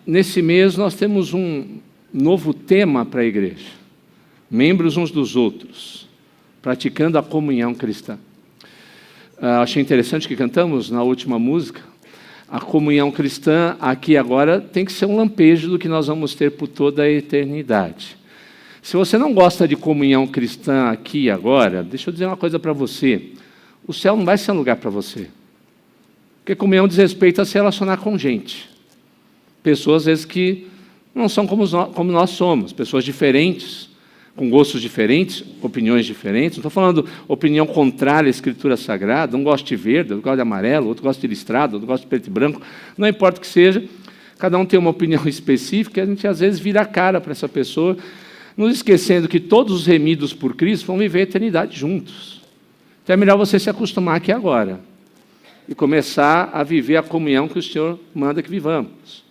Nesse mês nós temos um novo tema para a igreja. Membros uns dos outros, praticando a comunhão cristã. Achei interessante que cantamos na última música. A comunhão cristã aqui agora tem que ser um lampejo do que nós vamos ter por toda a eternidade. Se você não gosta de comunhão cristã aqui e agora, deixa eu dizer uma coisa para você. O céu não vai ser um lugar para você. Porque comunhão diz respeito a se relacionar com gente. Pessoas, às vezes, que não são como nós somos. Pessoas diferentes, com gostos diferentes, opiniões diferentes. Não estou falando opinião contrária à Escritura Sagrada. Um gosta de verde, outro gosta de amarelo, outro gosta de listrado, outro gosta de preto e branco. Não importa o que seja, cada um tem uma opinião específica e a gente, às vezes, vira a cara para essa pessoa, nos esquecendo que todos os remidos por Cristo vão viver a eternidade juntos. Então é melhor você se acostumar aqui agora e começar a viver a comunhão que o Senhor manda que vivamos.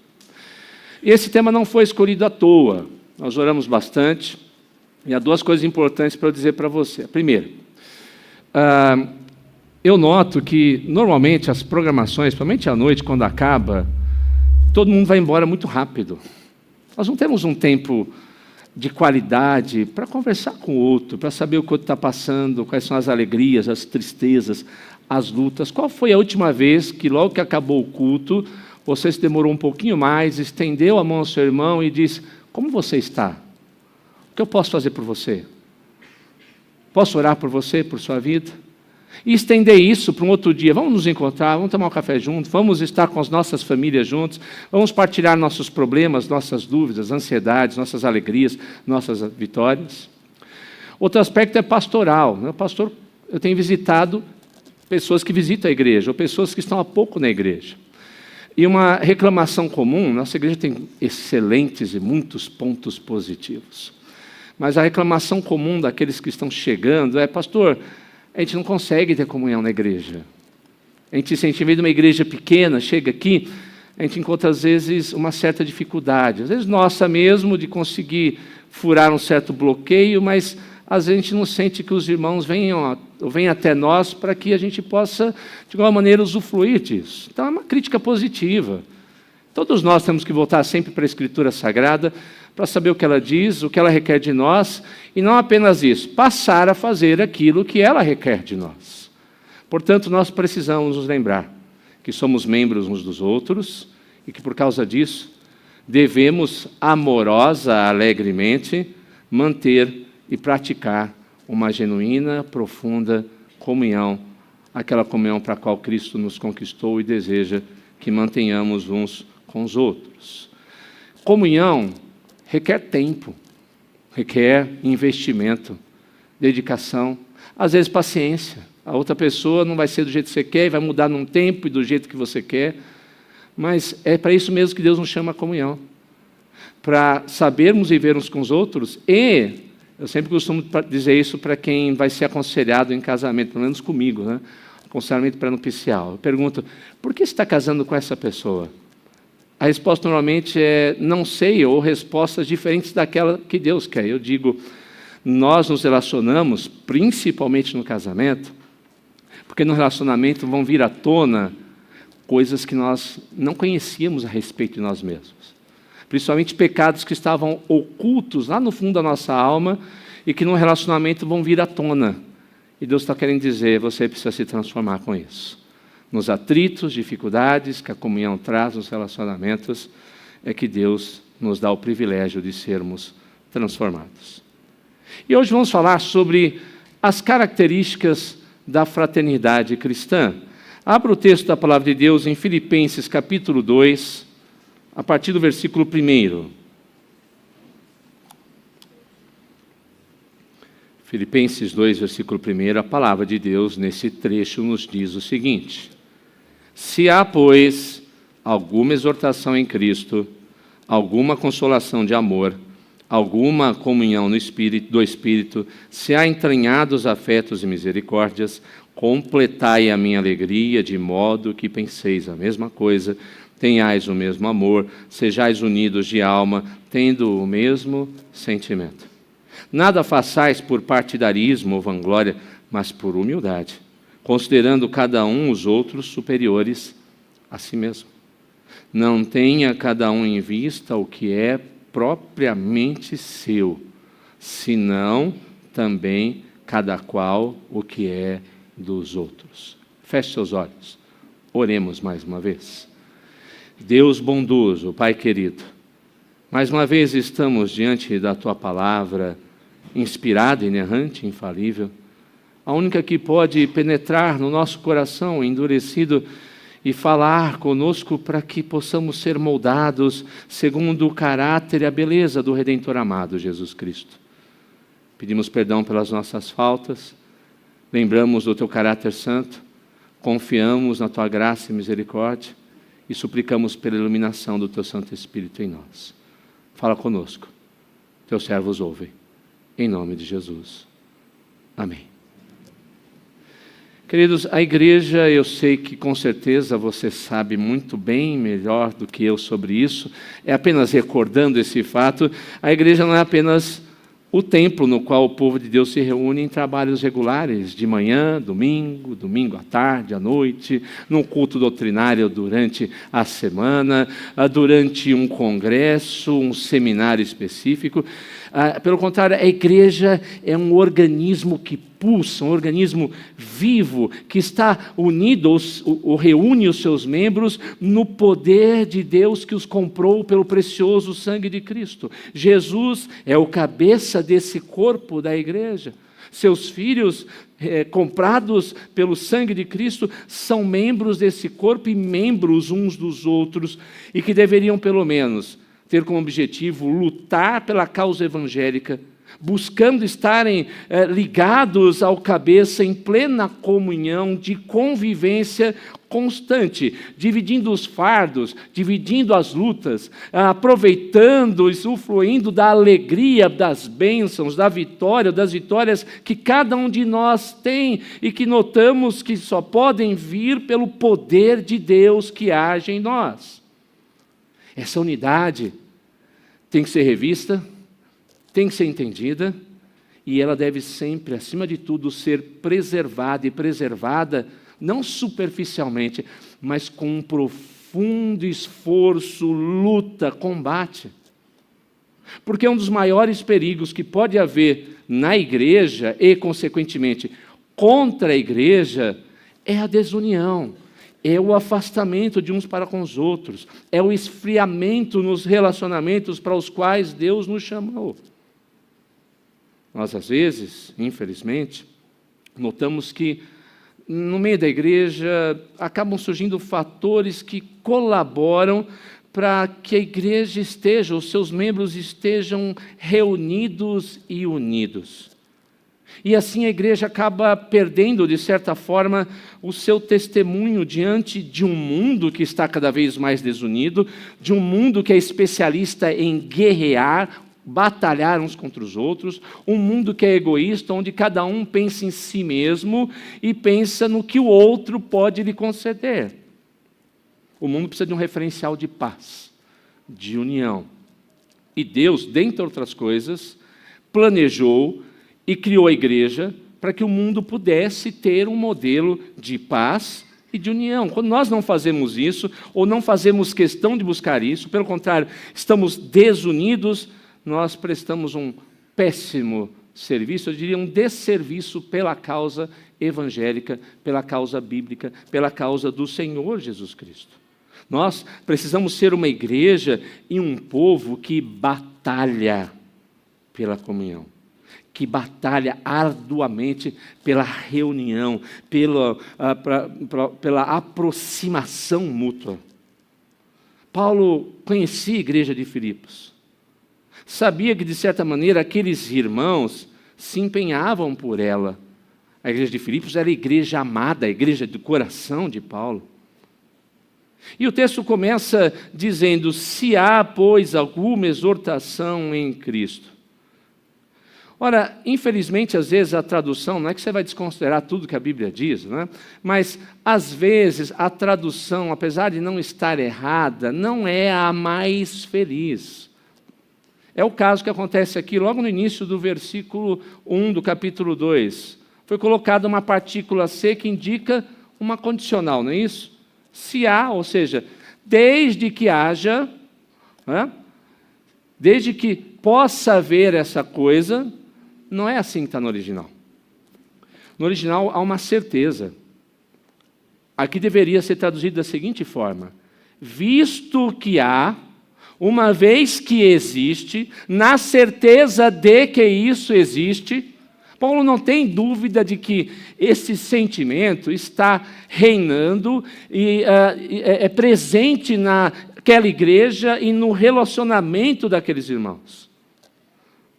E esse tema não foi escolhido à toa. Nós oramos bastante e há duas coisas importantes para eu dizer para você. Primeiro, eu noto que normalmente as programações, principalmente à noite, quando acaba, todo mundo vai embora muito rápido. Nós não temos um tempo de qualidade para conversar com o outro, para saber o que o outro está passando, quais são as alegrias, as tristezas, as lutas. Qual foi a última vez que, logo que acabou o culto, você se demorou um pouquinho mais, estendeu a mão ao seu irmão e disse: como você está? O que eu posso fazer por você? Posso orar por você, por sua vida? E estender isso para um outro dia. Vamos nos encontrar, vamos tomar um café juntos, vamos estar com as nossas famílias juntos, vamos partilhar nossos problemas, nossas dúvidas, ansiedades, nossas alegrias, nossas vitórias. Outro aspecto é pastoral. Eu tenho visitado pessoas que visitam a igreja, ou pessoas que estão há pouco na igreja. E uma reclamação comum, nossa igreja tem excelentes e muitos pontos positivos. Mas a reclamação comum daqueles que estão chegando é: pastor, a gente não consegue ter comunhão na igreja. A gente vem de uma igreja pequena, chega aqui, a gente encontra às vezes uma certa dificuldade. Às vezes nossa mesmo, de conseguir furar um certo bloqueio, mas às vezes a gente não sente que os irmãos venham até nós para que a gente possa, de alguma maneira, usufruir disso. Então é uma crítica positiva. Todos nós temos que voltar sempre para a Escritura Sagrada para saber o que ela diz, o que ela requer de nós, e não apenas isso, passar a fazer aquilo que ela requer de nós. Portanto, nós precisamos nos lembrar que somos membros uns dos outros e que, por causa disso, devemos amorosa, alegremente, manter e praticar uma genuína, profunda comunhão, aquela comunhão para a qual Cristo nos conquistou e deseja que mantenhamos uns com os outros. Comunhão requer tempo, requer investimento, dedicação, às vezes paciência. A outra pessoa não vai ser do jeito que você quer, vai mudar num tempo e do jeito que você quer, mas é para isso mesmo que Deus nos chama a comunhão, para sabermos viver uns com os outros. E eu sempre costumo dizer isso para quem vai ser aconselhado em casamento, pelo menos comigo, né? Aconselhamento pré-nupcial. Eu pergunto: por que você está casando com essa pessoa? A resposta normalmente é não sei, ou respostas diferentes daquela que Deus quer. Eu digo: nós nos relacionamos, principalmente no casamento, porque no relacionamento vão vir à tona coisas que nós não conhecíamos a respeito de nós mesmos. Principalmente pecados que estavam ocultos lá no fundo da nossa alma e que no relacionamento vão vir à tona. E Deus está querendo dizer: você precisa se transformar com isso. Nos atritos, dificuldades que a comunhão traz nos relacionamentos, é que Deus nos dá o privilégio de sermos transformados. E hoje vamos falar sobre as características da fraternidade cristã. Abra o texto da Palavra de Deus em Filipenses capítulo 2, a partir do versículo 1. Filipenses 2, versículo 1, a Palavra de Deus nesse trecho nos diz o seguinte: se há, pois, alguma exortação em Cristo, alguma consolação de amor, alguma comunhão no Espírito, do Espírito, se há entranhados afetos e misericórdias, completai a minha alegria, de modo que penseis a mesma coisa, tenhais o mesmo amor, sejais unidos de alma, tendo o mesmo sentimento. Nada façais por partidarismo ou vanglória, mas por humildade, considerando cada um os outros superiores a si mesmo. Não tenha cada um em vista o que é propriamente seu, senão também cada qual o que é dos outros. Feche seus olhos. Oremos mais uma vez. Deus bondoso, Pai querido, mais uma vez estamos diante da Tua palavra, inspirada, inerrante, infalível, a única que pode penetrar no nosso coração endurecido e falar conosco para que possamos ser moldados segundo o caráter e a beleza do Redentor amado, Jesus Cristo. Pedimos perdão pelas nossas faltas, lembramos do Teu caráter santo, confiamos na Tua graça e misericórdia e suplicamos pela iluminação do Teu Santo Espírito em nós. Fala conosco, Teus servos ouvem, em nome de Jesus. Amém. Queridos, a igreja, eu sei que com certeza você sabe muito bem, melhor do que eu sobre isso, é apenas recordando esse fato, a igreja não é apenas o templo no qual o povo de Deus se reúne em trabalhos regulares, de manhã, domingo à tarde, à noite, num culto doutrinário durante a semana, durante um congresso, um seminário específico. Pelo contrário, a igreja é um organismo que pulsa, um organismo vivo, que está unido, ou reúne os seus membros no poder de Deus que os comprou pelo precioso sangue de Cristo. Jesus é o cabeça desse corpo da igreja. Seus filhos, comprados pelo sangue de Cristo, são membros desse corpo e membros uns dos outros, e que deveriam, pelo menos, ter como objetivo lutar pela causa evangélica, buscando estarem ligados ao cabeça em plena comunhão de convivência constante, dividindo os fardos, dividindo as lutas, aproveitando e usufruindo da alegria, das bênçãos, da vitória, das vitórias que cada um de nós tem e que notamos que só podem vir pelo poder de Deus que age em nós. Essa unidade tem que ser revista, tem que ser entendida, e ela deve sempre, acima de tudo, ser preservada, e preservada não superficialmente, mas com um profundo esforço, luta, combate. Porque um dos maiores perigos que pode haver na igreja e, consequentemente, contra a igreja, é a desunião. É o afastamento de uns para com os outros, é o esfriamento nos relacionamentos para os quais Deus nos chamou. Nós, às vezes, infelizmente, notamos que no meio da igreja acabam surgindo fatores que colaboram para que a igreja esteja, os seus membros estejam reunidos e unidos. E assim a igreja acaba perdendo, de certa forma, o seu testemunho diante de um mundo que está cada vez mais desunido, de um mundo que é especialista em guerrear, batalhar uns contra os outros, um mundo que é egoísta, onde cada um pensa em si mesmo e pensa no que o outro pode lhe conceder. O mundo precisa de um referencial de paz, de união. E Deus, dentre outras coisas, planejou e criou a igreja para que o mundo pudesse ter um modelo de paz e de união. Quando nós não fazemos isso, ou não fazemos questão de buscar isso, pelo contrário, estamos desunidos, nós prestamos um péssimo serviço, eu diria um desserviço pela causa evangélica, pela causa bíblica, pela causa do Senhor Jesus Cristo. Nós precisamos ser uma igreja e um povo que batalha pela comunhão, que batalha arduamente pela reunião, pela aproximação mútua. Paulo conhecia a igreja de Filipos. Sabia que, de certa maneira, aqueles irmãos se empenhavam por ela. A igreja de Filipos era a igreja amada, a igreja do coração de Paulo. E o texto começa dizendo: se há, pois, alguma exortação em Cristo. Ora, infelizmente, às vezes a tradução, não é que você vai desconsiderar tudo que a Bíblia diz, né? Mas, às vezes, a tradução, apesar de não estar errada, não é a mais feliz. É o caso que acontece aqui, logo no início do versículo 1 do capítulo 2. Foi colocada uma partícula C que indica uma condicional, não é isso? Se há, ou seja, desde que haja, né? Desde que possa haver essa coisa. Não é assim que está no original. No original há uma certeza. Aqui deveria ser traduzido da seguinte forma: visto que há, uma vez que existe, na certeza de que isso existe. Paulo não tem dúvida de que esse sentimento está reinando e é presente naquela igreja e no relacionamento daqueles irmãos.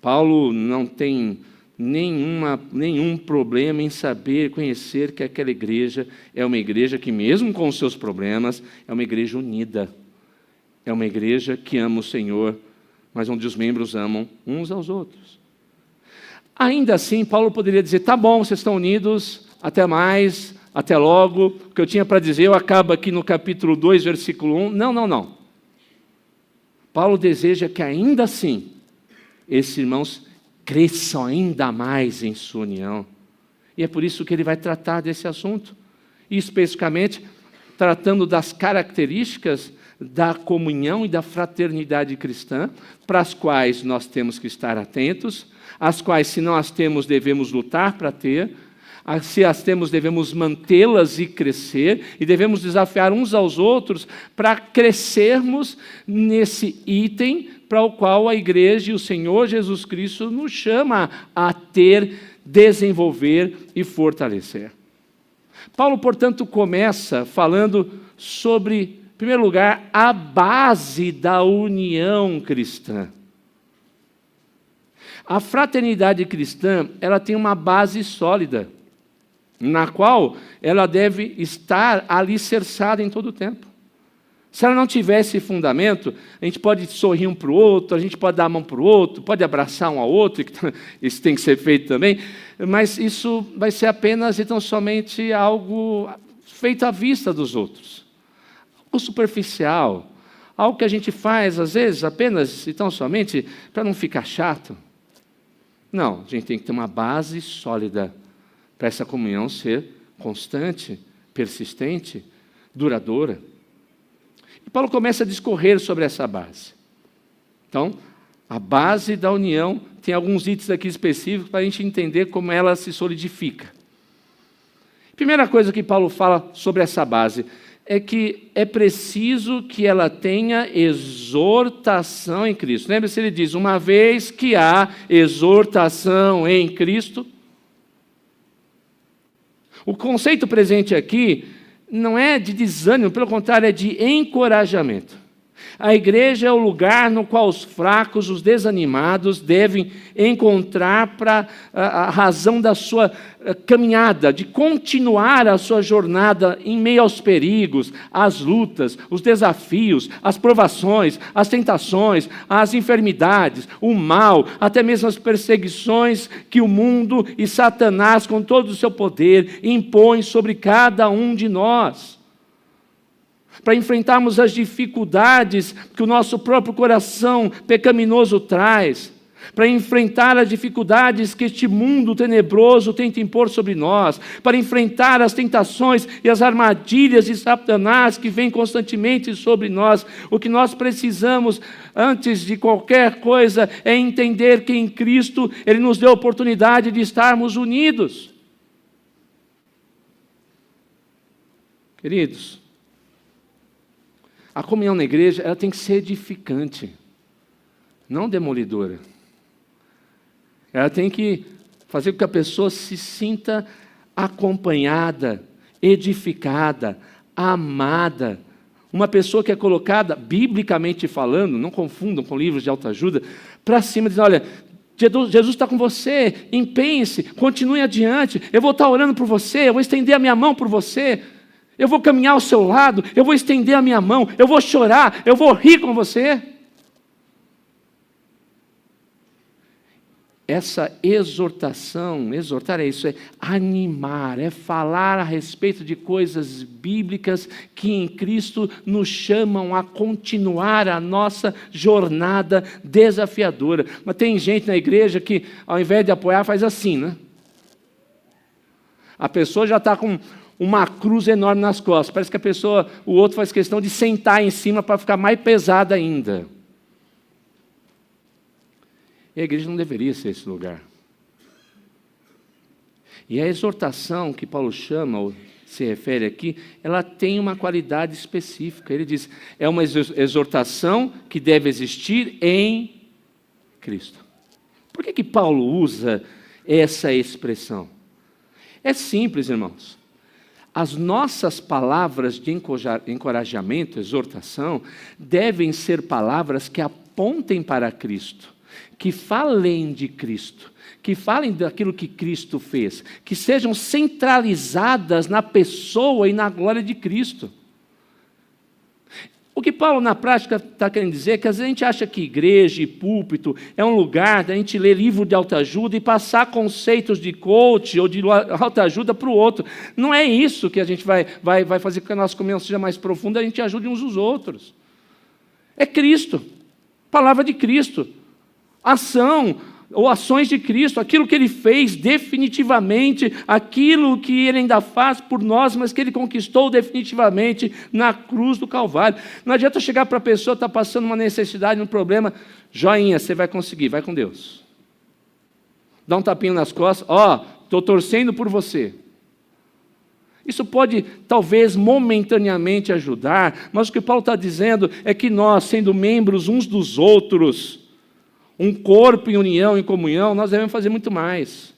Paulo não tem nenhum problema em saber, conhecer que aquela igreja é uma igreja que, mesmo com os seus problemas, é uma igreja unida. É uma igreja que ama o Senhor, mas onde os membros amam uns aos outros. Ainda assim, Paulo poderia dizer: tá bom, vocês estão unidos, até mais, até logo. O que eu tinha para dizer, eu acabo aqui no capítulo 2, versículo 1. Não. Paulo deseja que ainda assim, esses irmãos cresçam ainda mais em sua união. E é por isso que ele vai tratar desse assunto. E especificamente, tratando das características da comunhão e da fraternidade cristã, para as quais nós temos que estar atentos, as quais, se não as temos, devemos lutar para ter, se as temos, devemos mantê-las e crescer, e devemos desafiar uns aos outros para crescermos nesse item para o qual a igreja e o Senhor Jesus Cristo nos chama a ter, desenvolver e fortalecer. Paulo, portanto, começa falando sobre, em primeiro lugar, a base da união cristã. A fraternidade cristã, ela tem uma base sólida, na qual ela deve estar alicerçada em todo o tempo. Se ela não tiver esse fundamento, a gente pode sorrir um para o outro, a gente pode dar a mão para o outro, pode abraçar um ao outro, isso tem que ser feito também, mas isso vai ser apenas e tão somente algo feito à vista dos outros. Algo superficial, algo que a gente faz, às vezes, apenas e tão somente para não ficar chato. Não, a gente tem que ter uma base sólida para essa comunhão ser constante, persistente, duradoura. E Paulo começa a discorrer sobre essa base. Então, a base da união tem alguns itens aqui específicos para a gente entender como ela se solidifica. Primeira coisa que Paulo fala sobre essa base é que é preciso que ela tenha exortação em Cristo. Lembra-se, ele diz: uma vez que há exortação em Cristo. O conceito presente aqui não é de desânimo, pelo contrário, é de encorajamento. A igreja é o lugar no qual os fracos, os desanimados devem encontrar para a razão da sua caminhada, de continuar a sua jornada em meio aos perigos, às lutas, os desafios, as provações, as tentações, as enfermidades, o mal, até mesmo as perseguições que o mundo e Satanás, com todo o seu poder, impõem sobre cada um de nós. Para enfrentarmos as dificuldades que o nosso próprio coração pecaminoso traz, para enfrentar as dificuldades que este mundo tenebroso tenta impor sobre nós, para enfrentar as tentações e as armadilhas de Satanás que vêm constantemente sobre nós. O que nós precisamos, antes de qualquer coisa, é entender que em Cristo Ele nos deu a oportunidade de estarmos unidos. Queridos, a comunhão na igreja, ela tem que ser edificante, não demolidora. Ela tem que fazer com que a pessoa se sinta acompanhada, edificada, amada. Uma pessoa que é colocada, biblicamente falando, não confundam com livros de autoajuda, para cima, dizendo: olha, Jesus está com você, empenhe-se, continue adiante, eu vou estar orando por você, eu vou estender a minha mão por você, eu vou caminhar ao seu lado, eu vou estender a minha mão, eu vou chorar, eu vou rir com você. Essa exortação, exortar é isso, é animar, é falar a respeito de coisas bíblicas que em Cristo nos chamam a continuar a nossa jornada desafiadora. Mas tem gente na igreja que, ao invés de apoiar, faz assim, né? A pessoa já está com uma cruz enorme nas costas. Parece que o outro faz questão de sentar em cima para ficar mais pesada ainda. E a igreja não deveria ser esse lugar. E a exortação que Paulo chama, se refere aqui, ela tem uma qualidade específica. Ele diz, é uma exortação que deve existir em Cristo. Por que Paulo usa essa expressão? É simples, irmãos. As nossas palavras de encorajamento, exortação, devem ser palavras que apontem para Cristo, que falem de Cristo, que falem daquilo que Cristo fez, que sejam centralizadas na pessoa e na glória de Cristo. O que Paulo, na prática, está querendo dizer é que às vezes a gente acha que igreja e púlpito é um lugar da gente ler livro de autoajuda e passar conceitos de coach ou de autoajuda para o outro. Não é isso que a gente vai fazer com que a nossa comunhão seja mais profunda, a gente ajude uns aos outros. É Cristo, palavra de Cristo, ação ou ações de Cristo, aquilo que Ele fez definitivamente, aquilo que Ele ainda faz por nós, mas que Ele conquistou definitivamente na cruz do Calvário. Não adianta chegar para a pessoa que está passando uma necessidade, um problema, joinha, você vai conseguir, vai com Deus. Dá um tapinha nas costas, estou torcendo por você. Isso pode, talvez, momentaneamente ajudar, mas o que Paulo está dizendo é que nós, sendo membros uns dos outros, um corpo em união, em comunhão, nós devemos fazer muito mais.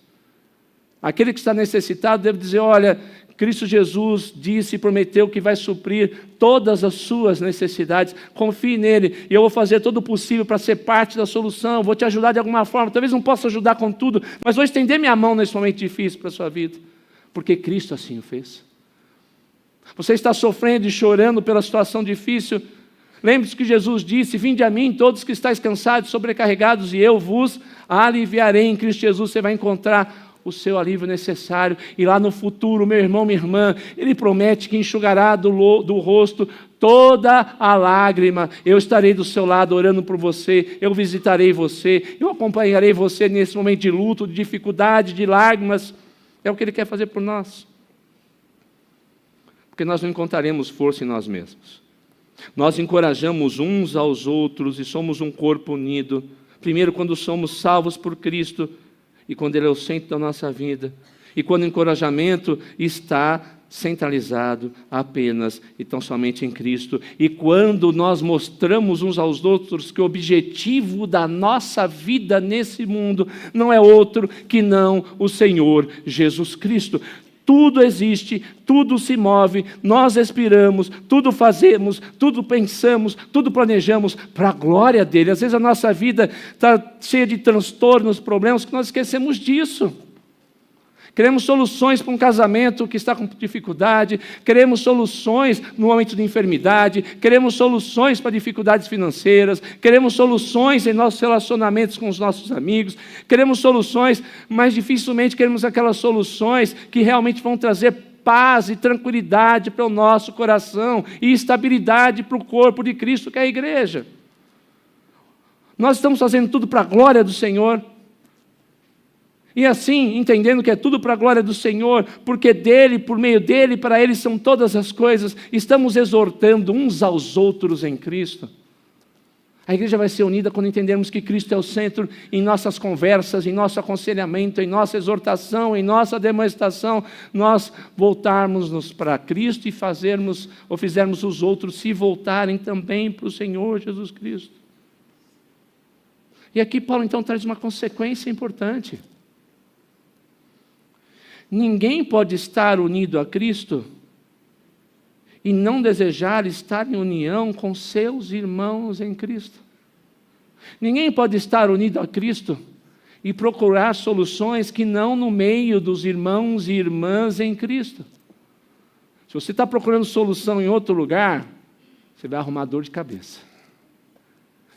Aquele que está necessitado deve dizer, olha, Cristo Jesus disse e prometeu que vai suprir todas as suas necessidades. Confie nele e eu vou fazer todo o possível para ser parte da solução, vou te ajudar de alguma forma. Talvez não possa ajudar com tudo, mas vou estender minha mão nesse momento difícil para a sua vida, porque Cristo assim o fez. Você está sofrendo e chorando pela situação difícil, lembre-se que Jesus disse, vinde a mim todos que estáis cansados, sobrecarregados, e eu vos aliviarei. Em Cristo Jesus você vai encontrar o seu alívio necessário, e lá no futuro, meu irmão, minha irmã, Ele promete que enxugará do rosto toda a lágrima. Eu estarei do seu lado orando por você, eu visitarei você, eu acompanharei você nesse momento de luto, de dificuldade, de lágrimas. É o que Ele quer fazer por nós, porque nós não encontraremos força em nós mesmos. Nós encorajamos uns aos outros e somos um corpo unido. Primeiro, quando somos salvos por Cristo e quando Ele é o centro da nossa vida. E quando o encorajamento está centralizado apenas e tão somente em Cristo. E quando nós mostramos uns aos outros que o objetivo da nossa vida nesse mundo não é outro que não o Senhor Jesus Cristo. Tudo existe, tudo se move, nós respiramos, tudo fazemos, tudo pensamos, tudo planejamos para a glória dEle. Às vezes a nossa vida está cheia de transtornos, problemas, que nós esquecemos disso. Queremos soluções para um casamento que está com dificuldade, queremos soluções no momento de enfermidade, queremos soluções para dificuldades financeiras, queremos soluções em nossos relacionamentos com os nossos amigos, queremos soluções, mas dificilmente queremos aquelas soluções que realmente vão trazer paz e tranquilidade para o nosso coração e estabilidade para o corpo de Cristo, que é a igreja. Nós estamos fazendo tudo para a glória do Senhor. E assim, entendendo que é tudo para a glória do Senhor, porque dEle, por meio dEle, para Ele são todas as coisas, estamos exortando uns aos outros em Cristo. A igreja vai ser unida quando entendermos que Cristo é o centro em nossas conversas, em nosso aconselhamento, em nossa exortação, em nossa demonstração, nós voltarmos-nos para Cristo e fizermos os outros se voltarem também para o Senhor Jesus Cristo. E aqui Paulo então traz uma consequência importante. Ninguém pode estar unido a Cristo e não desejar estar em união com seus irmãos em Cristo. Ninguém pode estar unido a Cristo e procurar soluções que não no meio dos irmãos e irmãs em Cristo. Se você está procurando solução em outro lugar, você vai arrumar dor de cabeça.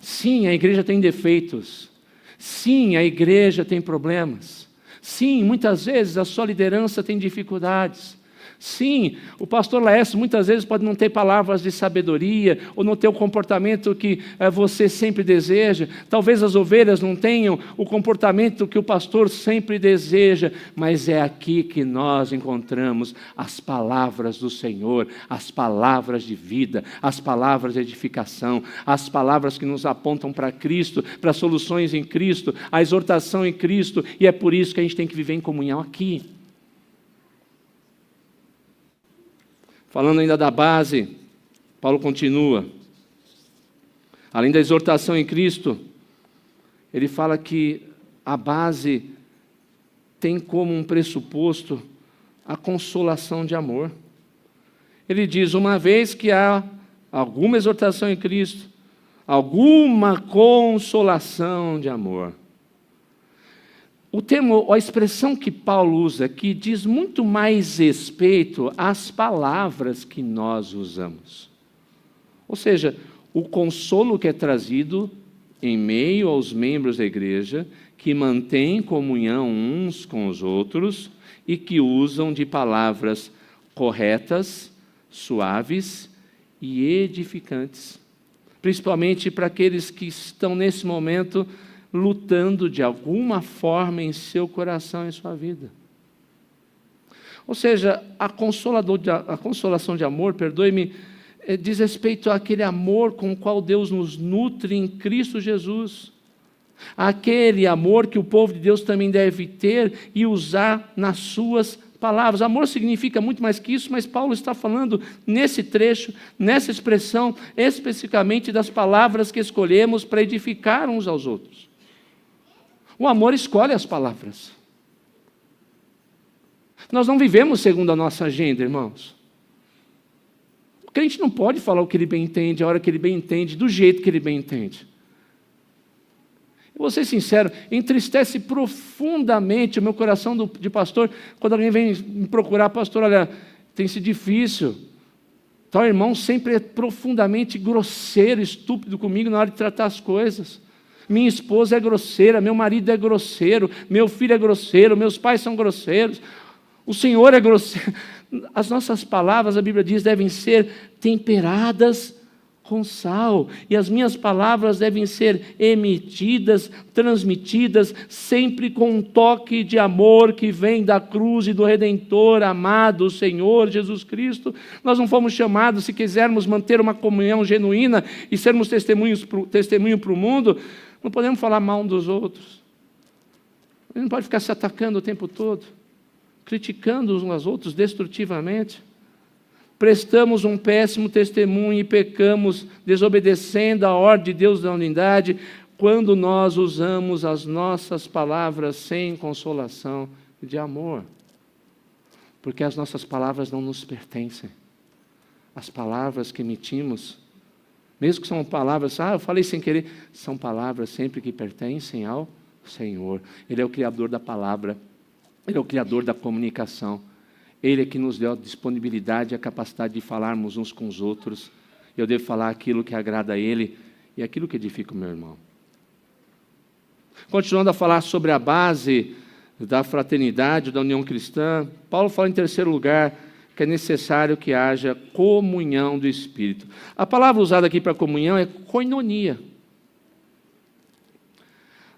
Sim, a igreja tem defeitos. Sim, a igreja tem problemas. Sim, muitas vezes a sua liderança tem dificuldades. Sim, o pastor Laércio muitas vezes pode não ter palavras de sabedoria, ou não ter o comportamento que você sempre deseja. Talvez as ovelhas não tenham o comportamento que o pastor sempre deseja, mas é aqui que nós encontramos as palavras do Senhor, as palavras de vida, as palavras de edificação, as palavras que nos apontam para Cristo, para soluções em Cristo, a exortação em Cristo, e é por isso que a gente tem que viver em comunhão aqui. Falando ainda da base, Paulo continua. Além da exortação em Cristo, ele fala que a base tem como um pressuposto a consolação de amor. Ele diz, uma vez que há alguma exortação em Cristo, alguma consolação de amor. O termo, a expressão que Paulo usa aqui diz muito mais respeito às palavras que nós usamos. Ou seja, o consolo que é trazido em meio aos membros da igreja, que mantêm comunhão uns com os outros e que usam de palavras corretas, suaves e edificantes. Principalmente para aqueles que estão nesse momento lutando de alguma forma em seu coração, em sua vida. Ou seja, a consolação de amor, perdoe-me, diz respeito àquele amor com o qual Deus nos nutre em Cristo Jesus. Aquele amor que o povo de Deus também deve ter e usar nas suas palavras. Amor significa muito mais que isso, mas Paulo está falando nesse trecho, nessa expressão, especificamente das palavras que escolhemos para edificar uns aos outros. O amor escolhe as palavras. Nós não vivemos segundo a nossa agenda, irmãos. O crente não pode falar o que ele bem entende, a hora que ele bem entende, do jeito que ele bem entende. Eu vou ser sincero, entristece profundamente o meu coração de pastor, quando alguém vem me procurar, pastor, olha, tem sido difícil. Tal irmão sempre é profundamente grosseiro, estúpido comigo na hora de tratar as coisas. Minha esposa é grosseira, meu marido é grosseiro, meu filho é grosseiro, meus pais são grosseiros, o Senhor é grosseiro. As nossas palavras, a Bíblia diz, devem ser temperadas com sal, e as minhas palavras devem ser emitidas, transmitidas, sempre com um toque de amor que vem da cruz e do Redentor amado, o Senhor Jesus Cristo. Nós não fomos chamados, se quisermos manter uma comunhão genuína e sermos testemunho para o mundo, não podemos falar mal um dos outros. A gente não pode ficar se atacando o tempo todo, criticando uns aos outros destrutivamente. Prestamos um péssimo testemunho e pecamos, desobedecendo a ordem de Deus da unidade, quando nós usamos as nossas palavras sem consolação de amor. Porque as nossas palavras não nos pertencem. As palavras que emitimos, mesmo que são palavras, eu falei sem querer, são palavras sempre que pertencem ao Senhor. Ele é o Criador da palavra, Ele é o Criador da comunicação. Ele é que nos deu a disponibilidade e a capacidade de falarmos uns com os outros. Eu devo falar aquilo que agrada a Ele e aquilo que edifica o meu irmão. Continuando a falar sobre a base da fraternidade, da união cristã, Paulo fala em terceiro lugar que é necessário que haja comunhão do Espírito. A palavra usada aqui para comunhão é koinonia.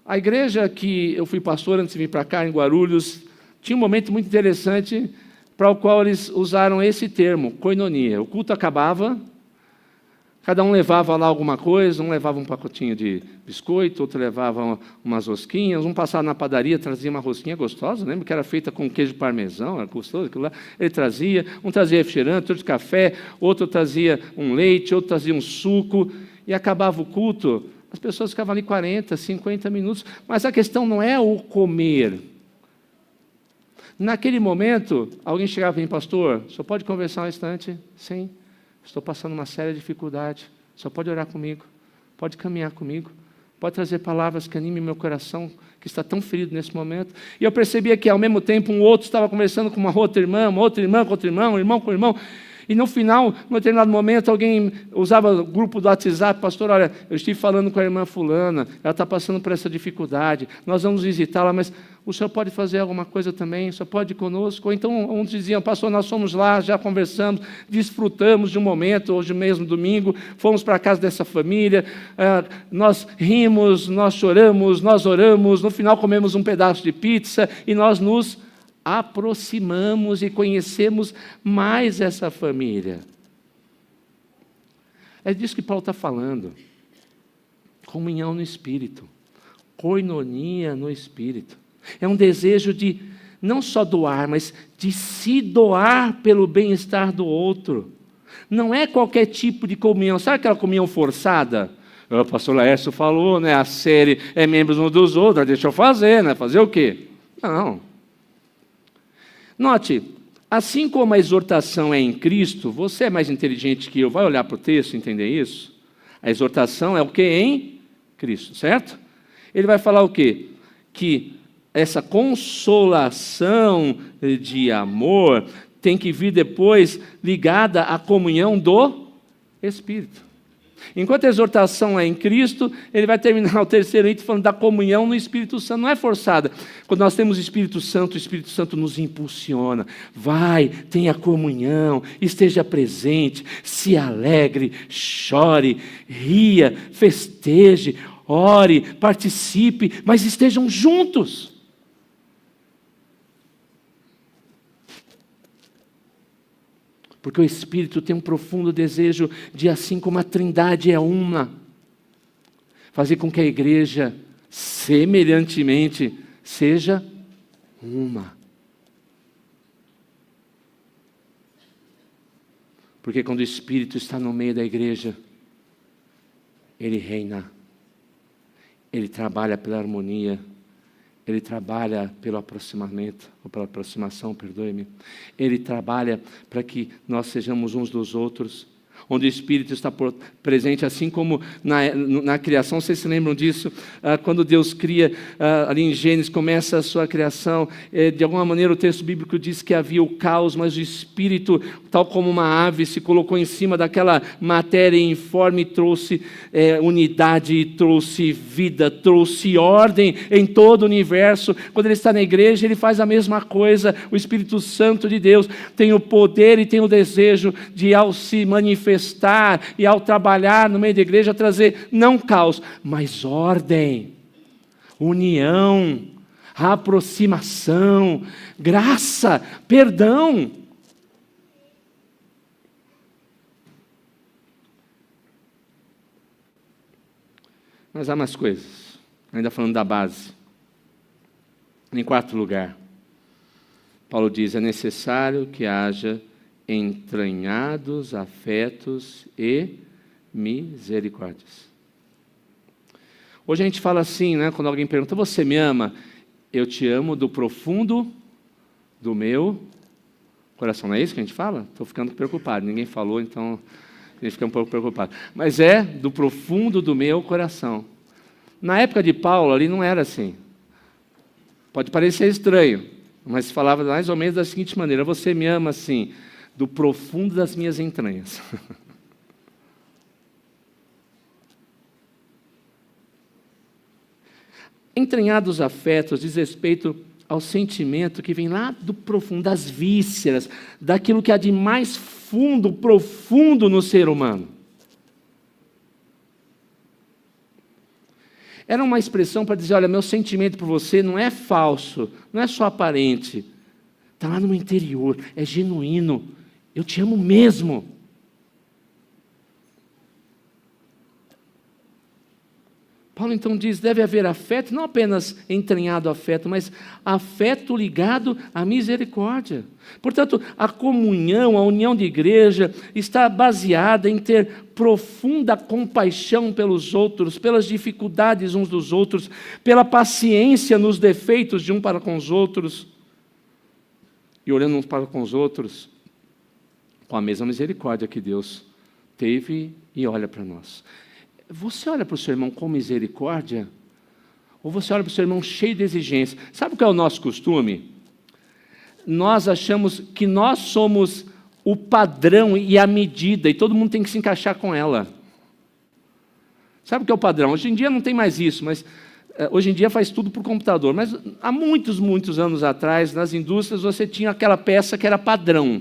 A igreja que eu fui pastor antes de vir para cá, em Guarulhos, tinha um momento muito interessante para o qual eles usaram esse termo, koinonia. O culto acabava, cada um levava lá alguma coisa, um levava um pacotinho de biscoito, outro levava umas rosquinhas, um passava na padaria, trazia uma rosquinha gostosa, lembra que era feita com queijo parmesão, era gostoso aquilo lá, ele trazia, um trazia refrigerante, outro café, outro trazia um leite, outro trazia um suco, e acabava o culto, as pessoas ficavam ali 40, 50 minutos, mas a questão não é o comer. Naquele momento, alguém chegava e mim, pastor, o senhor pode conversar um instante? Sim, estou passando uma séria dificuldade, o senhor pode orar comigo, pode caminhar comigo, pode trazer palavras que animem meu coração, que está tão ferido nesse momento. E eu percebia que, ao mesmo tempo, um outro estava conversando com uma outra irmã com outro irmão, um irmão com irmão, E no final, num determinado momento, alguém usava o grupo do WhatsApp, pastor, olha, eu estive falando com a irmã fulana, ela está passando por essa dificuldade, nós vamos visitá-la, mas o senhor pode fazer alguma coisa também? O senhor pode ir conosco? Ou então uns diziam, pastor, nós fomos lá, já conversamos, desfrutamos de um momento, hoje mesmo, domingo, fomos para a casa dessa família, nós rimos, nós choramos, nós oramos, no final comemos um pedaço de pizza e nós nos aproximamos e conhecemos mais essa família. É disso que Paulo está falando. Comunhão no Espírito. Koinonia no Espírito. É um desejo de não só doar, mas de se doar pelo bem-estar do outro. Não é qualquer tipo de comunhão. Sabe aquela comunhão forçada? O pastor Laércio falou, né? A série é membros uns dos outros, deixa eu fazer, né? Fazer o quê? Não. Note, assim como a exortação é em Cristo, você é mais inteligente que eu, vai olhar para o texto e entender isso? A exortação é o que? Em Cristo, certo? Ele vai falar o quê? Que essa consolação de amor tem que vir depois ligada à comunhão do Espírito. Enquanto a exortação é em Cristo, ele vai terminar o terceiro item falando da comunhão no Espírito Santo. Não é forçada. Quando nós temos o Espírito Santo nos impulsiona. Vai, tenha comunhão, esteja presente, se alegre, chore, ria, festeje, ore, participe, mas estejam juntos. Porque o Espírito tem um profundo desejo de, assim como a Trindade é uma, fazer com que a igreja, semelhantemente, seja uma. Porque quando o Espírito está no meio da igreja, ele reina, ele trabalha pela harmonia, ele trabalha pelo aproximamento, ou pela aproximação, perdoe-me. Ele trabalha para que nós sejamos uns dos outros, onde o Espírito está presente, assim como na criação. Vocês se lembram disso? Quando Deus cria, ali em Gênesis, começa a sua criação, de alguma maneira o texto bíblico diz que havia o caos, mas o Espírito, tal como uma ave, se colocou em cima daquela matéria informe e trouxe unidade, trouxe vida, trouxe ordem em todo o universo. Quando ele está na igreja, ele faz a mesma coisa. O Espírito Santo de Deus tem o poder e tem o desejo de, ao se manifestar e ao trabalhar no meio da igreja, trazer não caos, mas ordem, união, aproximação, graça, perdão. Mas há mais coisas, ainda falando da base. Em quarto lugar, Paulo diz, é necessário que haja entranhados afetos e misericórdias. Hoje a gente fala assim, né? Quando alguém pergunta, você me ama? Eu te amo do profundo do meu coração. Não é isso que a gente fala? Estou ficando preocupado. Ninguém falou, então a gente fica um pouco preocupado. Mas é do profundo do meu coração. Na época de Paulo, ali não era assim. Pode parecer estranho, mas falava mais ou menos da seguinte maneira, você me ama assim, do profundo das minhas entranhas. Entranhados afetos diz respeito ao sentimento que vem lá do profundo, das vísceras, daquilo que há de mais fundo, profundo no ser humano. Era uma expressão para dizer, olha, meu sentimento por você não é falso, não é só aparente, está lá no meu interior, é genuíno. Eu te amo mesmo. Paulo então diz, deve haver afeto, não apenas entranhado afeto, mas afeto ligado à misericórdia. Portanto, a comunhão, a união de igreja está baseada em ter profunda compaixão pelos outros, pelas dificuldades uns dos outros, pela paciência nos defeitos de um para com os outros, e olhando uns para com os outros, com a mesma misericórdia que Deus teve e olha para nós. Você olha para o seu irmão com misericórdia? Ou você olha para o seu irmão cheio de exigência? Sabe o que é o nosso costume? Nós achamos que nós somos o padrão e a medida, e todo mundo tem que se encaixar com ela. Sabe o que é o padrão? Hoje em dia não tem mais isso, mas hoje em dia faz tudo por computador. Mas há muitos, muitos anos atrás, nas indústrias, você tinha aquela peça que era padrão.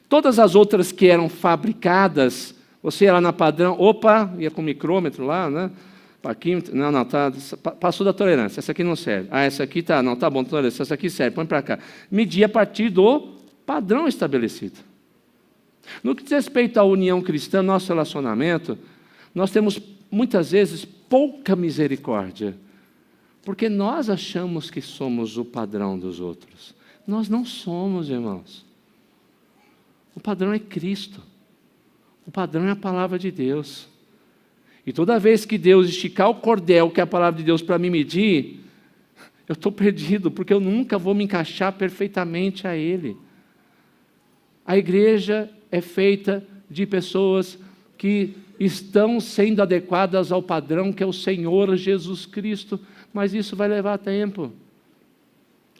Todas as outras que eram fabricadas, você ia lá na padrão, opa, ia com o micrômetro lá, né? Paquímetro, não, tá, passou da tolerância, essa aqui não serve. Ah, essa aqui tá, não, tá bom, tolerância, essa aqui serve, põe para cá. Medir a partir do padrão estabelecido. No que diz respeito à união cristã, nosso relacionamento, nós temos muitas vezes pouca misericórdia, porque nós achamos que somos o padrão dos outros. Nós não somos, irmãos. O padrão é Cristo. O padrão é a palavra de Deus. E toda vez que Deus esticar o cordel, que é a palavra de Deus, para me medir, eu estou perdido, porque eu nunca vou me encaixar perfeitamente a Ele. A igreja é feita de pessoas que estão sendo adequadas ao padrão que é o Senhor Jesus Cristo, mas isso vai levar tempo.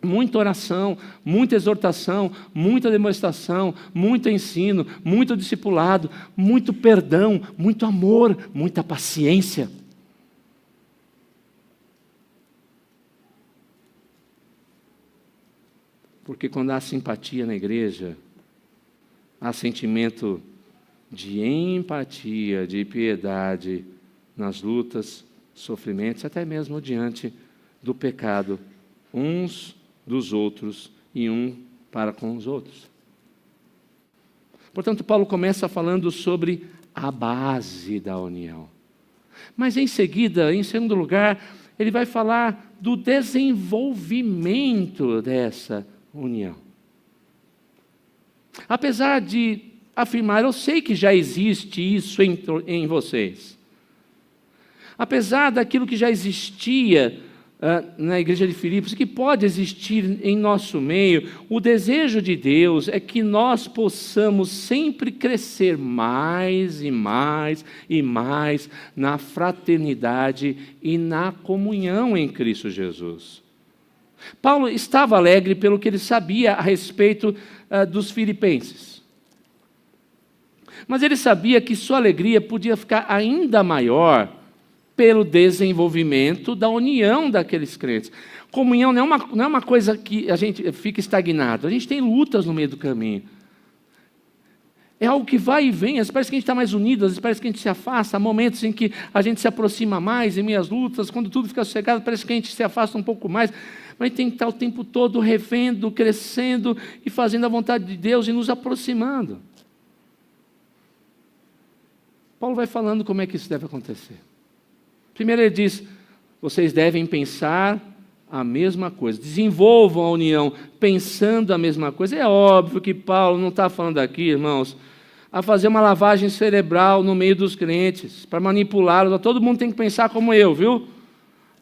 Muita oração, muita exortação, muita demonstração, muito ensino, muito discipulado, muito perdão, muito amor, muita paciência. Porque quando há simpatia na igreja, há sentimento de empatia, de piedade nas lutas, sofrimentos, até mesmo diante do pecado, uns dos outros e um para com os outros. Portanto, Paulo começa falando sobre a base da união. Mas em seguida, em segundo lugar, ele vai falar do desenvolvimento dessa união. Apesar de afirmar, eu sei que já existe isso em vocês. Apesar daquilo que já existia na igreja de Filipos, que pode existir em nosso meio, o desejo de Deus é que nós possamos sempre crescer mais e mais e mais na fraternidade e na comunhão em Cristo Jesus. Paulo estava alegre pelo que ele sabia a respeito dos filipenses. Mas ele sabia que sua alegria podia ficar ainda maior pelo desenvolvimento da união daqueles crentes. Comunhão não é uma coisa que a gente fica estagnado. A gente tem lutas no meio do caminho. É algo que vai e vem. Às vezes parece que a gente está mais unido, às vezes parece que a gente se afasta. Há momentos em que a gente se aproxima mais em meio às lutas. Quando tudo fica sossegado, parece que a gente se afasta um pouco mais. Mas a gente tem que estar o tempo todo revendo, crescendo e fazendo a vontade de Deus e nos aproximando. Paulo vai falando como é que isso deve acontecer. Primeiro ele diz, vocês devem pensar a mesma coisa, desenvolvam a união pensando a mesma coisa. É óbvio que Paulo não está falando aqui, irmãos, a fazer uma lavagem cerebral no meio dos crentes, para manipulá-los. Todo mundo tem que pensar como eu, viu?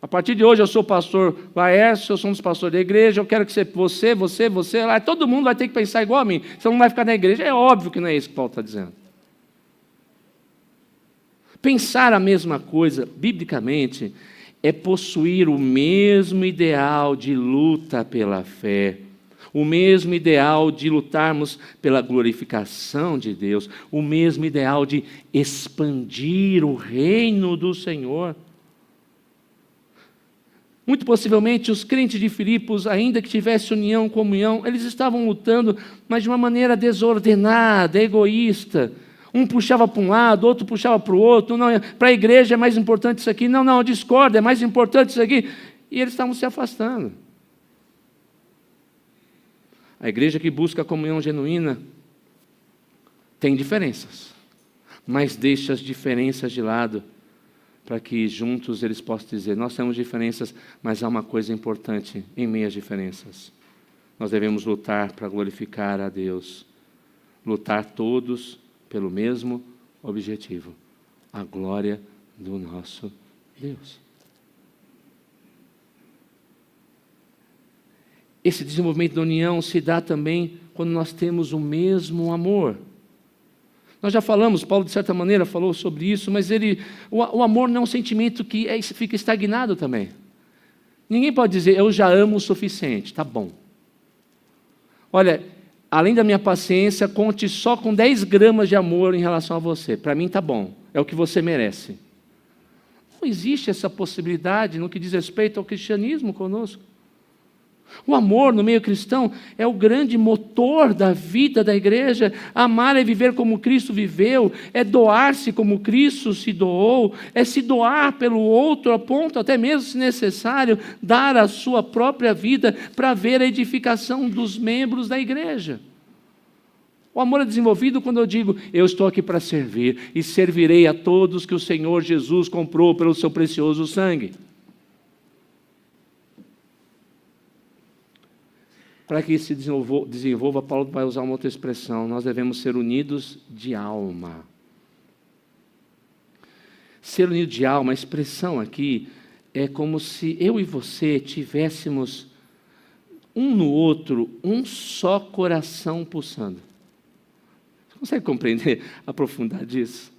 A partir de hoje eu sou o pastor Laércio, eu sou um dos pastores da igreja, eu quero que você, lá, todo mundo vai ter que pensar igual a mim, senão não vai ficar na igreja. É óbvio que não é isso que Paulo está dizendo. Pensar a mesma coisa, biblicamente, é possuir o mesmo ideal de luta pela fé, o mesmo ideal de lutarmos pela glorificação de Deus, o mesmo ideal de expandir o reino do Senhor. Muito possivelmente, os crentes de Filipos, ainda que tivessem união, comunhão, eles estavam lutando, mas de uma maneira desordenada, egoísta. Um puxava para um lado, outro puxava para o outro. Não, para a igreja é mais importante isso aqui. Não, discorda, é mais importante isso aqui. E eles estavam se afastando. A igreja que busca a comunhão genuína tem diferenças, mas deixa as diferenças de lado, para que juntos eles possam dizer, nós temos diferenças, mas há uma coisa importante em meio às diferenças. Nós devemos lutar para glorificar a Deus. Lutar todos pelo mesmo objetivo, a glória do nosso Deus. Esse desenvolvimento da união se dá também quando nós temos o mesmo amor. Nós já falamos, Paulo de certa maneira falou sobre isso, mas o amor não é um sentimento que fica estagnado também. Ninguém pode dizer, eu já amo o suficiente, tá bom. Olha, além da minha paciência, conte só com 10 gramas de amor em relação a você. Para mim está bom, é o que você merece. Não existe essa possibilidade no que diz respeito ao cristianismo conosco. O amor no meio cristão é o grande motor da vida da igreja. Amar é viver como Cristo viveu, é doar-se como Cristo se doou, é se doar pelo outro, a ponto até mesmo, se necessário, dar a sua própria vida para ver a edificação dos membros da igreja. O amor é desenvolvido quando eu digo, eu estou aqui para servir e servirei a todos que o Senhor Jesus comprou pelo seu precioso sangue. Para que isso se desenvolva, Paulo vai usar uma outra expressão, nós devemos ser unidos de alma. Ser unido de alma, a expressão aqui é como se eu e você tivéssemos um no outro, um só coração pulsando. Você consegue compreender a profundidade disso?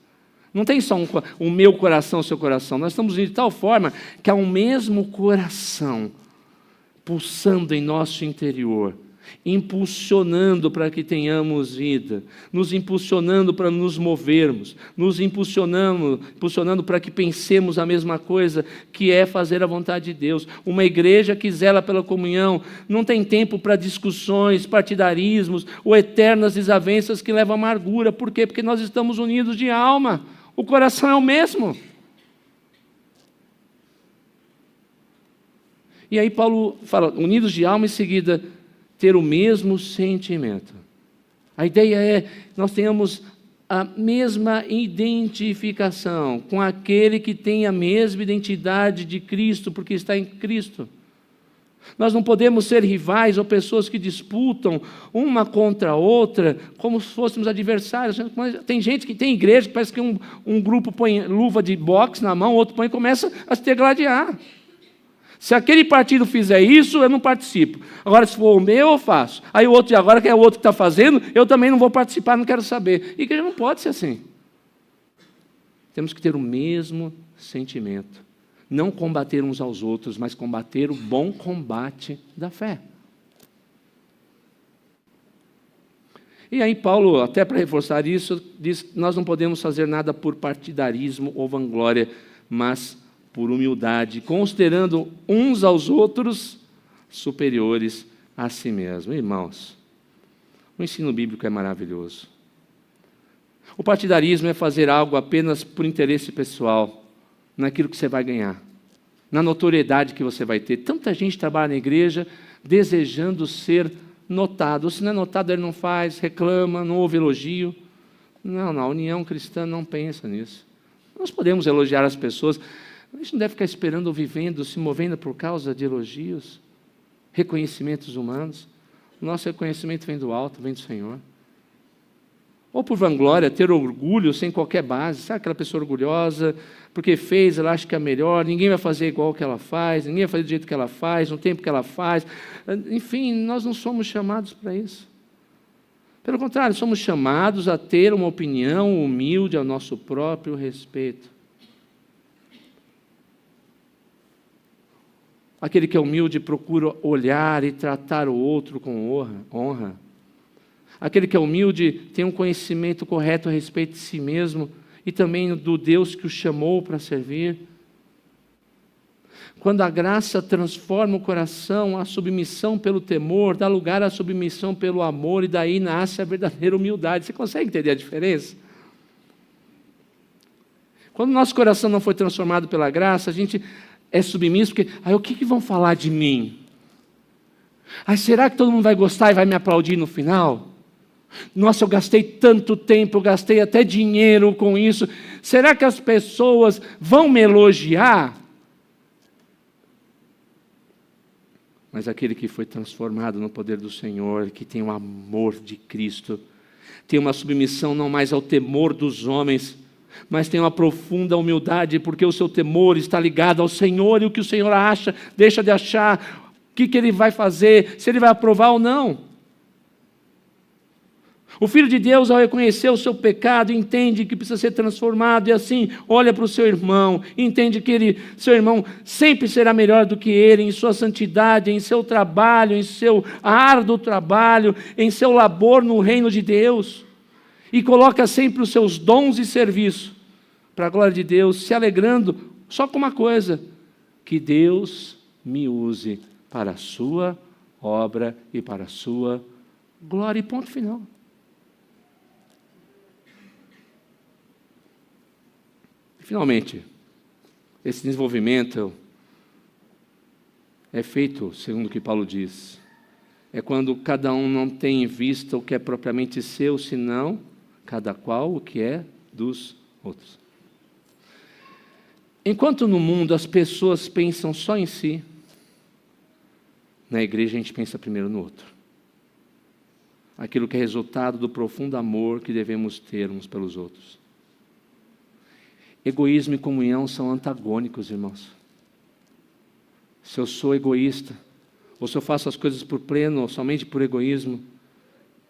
Não tem só o meu coração, o seu coração. Nós estamos unidos de tal forma que há um mesmo coração pulsando em nosso interior, impulsionando para que tenhamos vida, nos impulsionando para nos movermos, nos impulsionando para que pensemos a mesma coisa, que é fazer a vontade de Deus. Uma igreja que zela pela comunhão, não tem tempo para discussões, partidarismos ou eternas desavenças que levam à amargura. Por quê? Porque nós estamos unidos de alma, o coração é o mesmo. E aí Paulo fala, unidos de alma, em seguida, ter o mesmo sentimento. A ideia é, nós tenhamos a mesma identificação com aquele que tem a mesma identidade de Cristo, porque está em Cristo. Nós não podemos ser rivais ou pessoas que disputam uma contra a outra, como se fôssemos adversários. Tem gente que tem igreja que parece que um grupo põe luva de boxe na mão, o outro põe e começa a se degladiar. Se aquele partido fizer isso, eu não participo. Agora, se for o meu, eu faço. Aí o outro, agora que é o outro que está fazendo, eu também não vou participar, não quero saber. E igreja não pode ser assim. Temos que ter o mesmo sentimento. Não combater uns aos outros, mas combater o bom combate da fé. E aí Paulo, até para reforçar isso, diz que nós não podemos fazer nada por partidarismo ou vanglória, mas por humildade, considerando uns aos outros superiores a si mesmo. Irmãos, o ensino bíblico é maravilhoso. O partidarismo é fazer algo apenas por interesse pessoal, naquilo que você vai ganhar, na notoriedade que você vai ter. Tanta gente trabalha na igreja desejando ser notado. Ou se não é notado, ele não faz, reclama, não houve elogio. Não, a união cristã não pensa nisso. Nós podemos elogiar as pessoas, a gente não deve ficar esperando ou vivendo, se movendo por causa de elogios, reconhecimentos humanos. O nosso reconhecimento vem do alto, vem do Senhor. Ou por vanglória, ter orgulho sem qualquer base. Sabe aquela pessoa orgulhosa, porque fez, ela acha que é melhor, ninguém vai fazer igual que ela faz, ninguém vai fazer do jeito que ela faz, no tempo que ela faz. Enfim, nós não somos chamados para isso. Pelo contrário, somos chamados a ter uma opinião humilde a nosso próprio respeito. Aquele que é humilde procura olhar e tratar o outro com honra. Aquele que é humilde tem um conhecimento correto a respeito de si mesmo e também do Deus que o chamou para servir. Quando a graça transforma o coração, a submissão pelo temor, dá lugar à submissão pelo amor, e daí nasce a verdadeira humildade. Você consegue entender a diferença? Quando o nosso coração não foi transformado pela graça, a gente é submisso, porque, o que vão falar de mim? Será que todo mundo vai gostar e vai me aplaudir no final? Nossa, eu gastei tanto tempo, eu gastei até dinheiro com isso. Será que as pessoas vão me elogiar? Mas aquele que foi transformado no poder do Senhor, que tem o amor de Cristo, tem uma submissão não mais ao temor dos homens, mas tem uma profunda humildade, porque o seu temor está ligado ao Senhor, e o que o Senhor acha, deixa de achar, o que Ele vai fazer, se Ele vai aprovar ou não. O Filho de Deus, ao reconhecer o seu pecado, entende que precisa ser transformado e assim olha para o seu irmão, entende que seu irmão sempre será melhor do que ele em sua santidade, em seu trabalho, em seu árduo trabalho, em seu labor no reino de Deus, e coloca sempre os seus dons e serviço para a glória de Deus, se alegrando só com uma coisa: que Deus me use para a sua obra e para a sua glória, e ponto final. Finalmente, esse desenvolvimento é feito, segundo o que Paulo diz, é quando cada um não tem em vista o que é propriamente seu, senão cada qual o que é dos outros. Enquanto no mundo as pessoas pensam só em si, na igreja a gente pensa primeiro no outro. Aquilo que é resultado do profundo amor que devemos ter uns pelos outros. Egoísmo e comunhão são antagônicos, irmãos. Se eu sou egoísta, ou se eu faço as coisas por pleno, ou somente por egoísmo,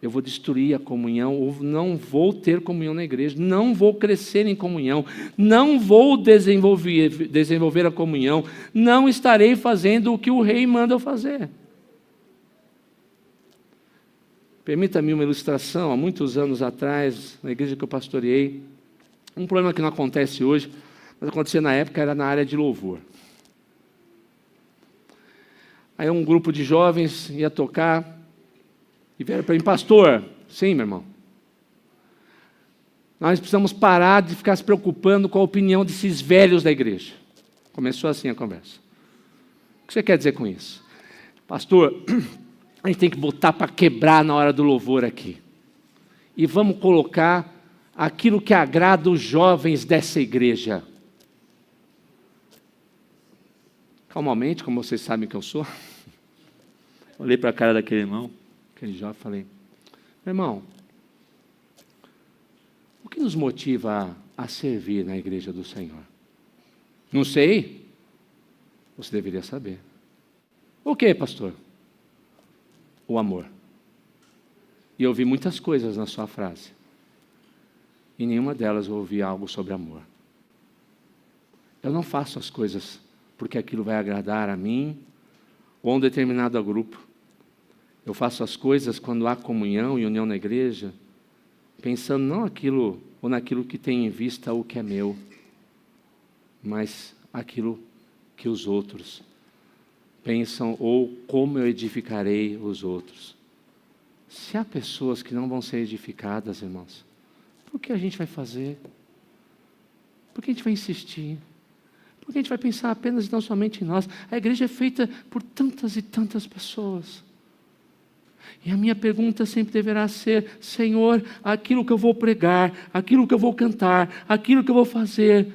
eu vou destruir a comunhão, ou não vou ter comunhão na igreja, não vou crescer em comunhão, não vou desenvolver a comunhão, não estarei fazendo o que o rei manda eu fazer. Permita-me uma ilustração. Há muitos anos atrás, na igreja que eu pastoreei, um problema que não acontece hoje, mas acontecia na época, era na área de louvor. Aí um grupo de jovens ia tocar e vieram para mim: pastor, sim, meu irmão, nós precisamos parar de ficar se preocupando com a opinião desses velhos da igreja. Começou assim a conversa. O que você quer dizer com isso? Pastor, a gente tem que botar para quebrar na hora do louvor aqui. E vamos colocar aquilo que agrada os jovens dessa igreja. Calmamente, como vocês sabem que eu sou, olhei para a cara daquele irmão, aquele jovem, falei: meu irmão, o que nos motiva a servir na igreja do Senhor? Não sei. Você deveria saber. O que, pastor? O amor. E eu ouvi muitas coisas na sua frase. E nenhuma delas eu ouvi algo sobre amor. Eu não faço as coisas porque aquilo vai agradar a mim ou a um determinado grupo. Eu faço as coisas quando há comunhão e união na igreja, pensando não aquilo ou naquilo que tem em vista o que é meu, mas aquilo que os outros pensam ou como eu edificarei os outros. Se há pessoas que não vão ser edificadas, irmãos, por que a gente vai fazer? Por que a gente vai insistir? Por que a gente vai pensar apenas e não somente em nós? A igreja é feita por tantas e tantas pessoas. E a minha pergunta sempre deverá ser: Senhor, aquilo que eu vou pregar, aquilo que eu vou cantar, aquilo que eu vou fazer,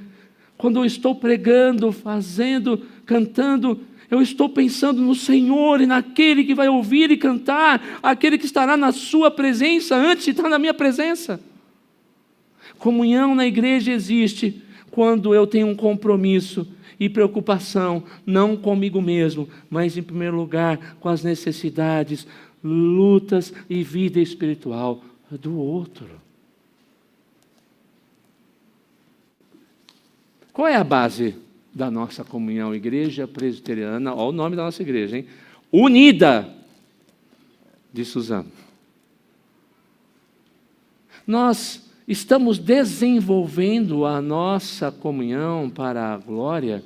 quando eu estou pregando, fazendo, cantando, eu estou pensando no Senhor e naquele que vai ouvir e cantar, aquele que estará na sua presença antes de estar na minha presença. Comunhão na igreja existe quando eu tenho um compromisso e preocupação, não comigo mesmo, mas em primeiro lugar com as necessidades, lutas e vida espiritual do outro. Qual é a base da nossa comunhão? Igreja Presbiteriana, olha o nome da nossa igreja, hein? Unida de Suzano. Nós estamos desenvolvendo a nossa comunhão para a glória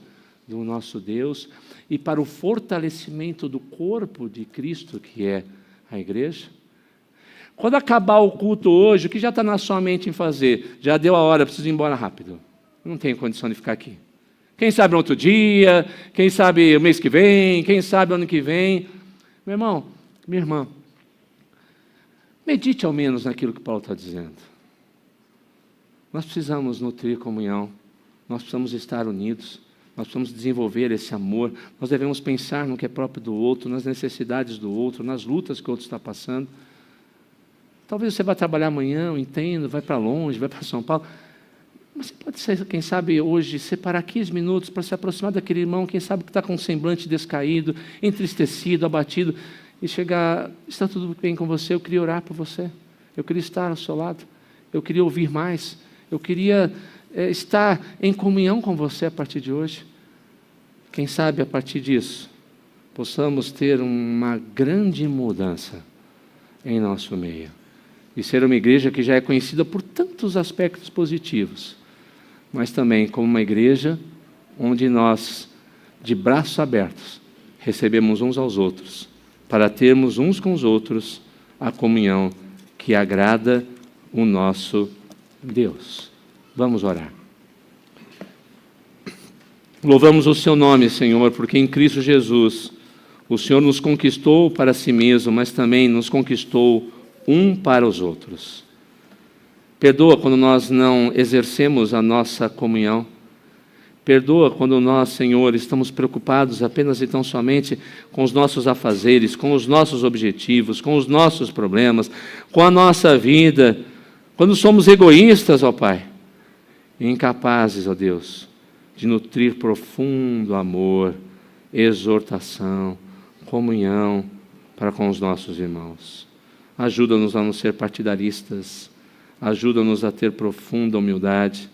do nosso Deus e para o fortalecimento do corpo de Cristo, que é a igreja. Quando acabar o culto hoje, o que já está na sua mente em fazer? Já deu a hora, preciso ir embora rápido. Não tenho condição de ficar aqui. Quem sabe no outro dia, quem sabe o mês que vem, quem sabe ano que vem. Meu irmão, minha irmã, medite ao menos naquilo que Paulo está dizendo. Nós precisamos nutrir comunhão, nós precisamos estar unidos, nós precisamos desenvolver esse amor, nós devemos pensar no que é próprio do outro, nas necessidades do outro, nas lutas que o outro está passando. Talvez você vá trabalhar amanhã, eu entendo, vai para longe, vai para São Paulo, mas você pode ser, quem sabe hoje, separar 15 minutos para se aproximar daquele irmão, quem sabe que está com um semblante descaído, entristecido, abatido, e chegar: está tudo bem com você? Eu queria orar por você. eu queria estar ao seu lado, eu queria ouvir mais, eu queria estar em comunhão com você a partir de hoje. Quem sabe a partir disso possamos ter uma grande mudança em nosso meio e ser uma igreja que já é conhecida por tantos aspectos positivos, mas também como uma igreja onde nós, de braços abertos, recebemos uns aos outros, para termos uns com os outros a comunhão que agrada o nosso Deus. Vamos orar. Louvamos o seu nome, Senhor, porque em Cristo Jesus o Senhor nos conquistou para si mesmo, mas também nos conquistou um para os outros. Perdoa quando nós não exercemos a nossa comunhão. Perdoa quando nós, Senhor, estamos preocupados apenas e tão somente com os nossos afazeres, com os nossos objetivos, com os nossos problemas, com a nossa vida, quando somos egoístas, ó Pai, e incapazes, ó Deus, de nutrir profundo amor, exortação, comunhão para com os nossos irmãos. Ajuda-nos a não ser partidaristas, ajuda-nos a ter profunda humildade,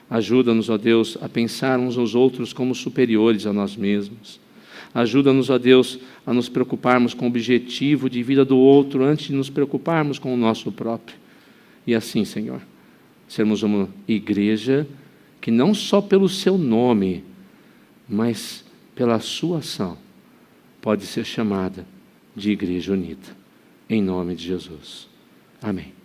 ajuda-nos, ó Deus, a pensar uns aos outros como superiores a nós mesmos. Ajuda-nos, ó Deus, a nos preocuparmos com o objetivo de vida do outro antes de nos preocuparmos com o nosso próprio. E assim, Senhor, sermos uma igreja que não só pelo seu nome, mas pela sua ação, pode ser chamada de Igreja Unida. Em nome de Jesus. Amém.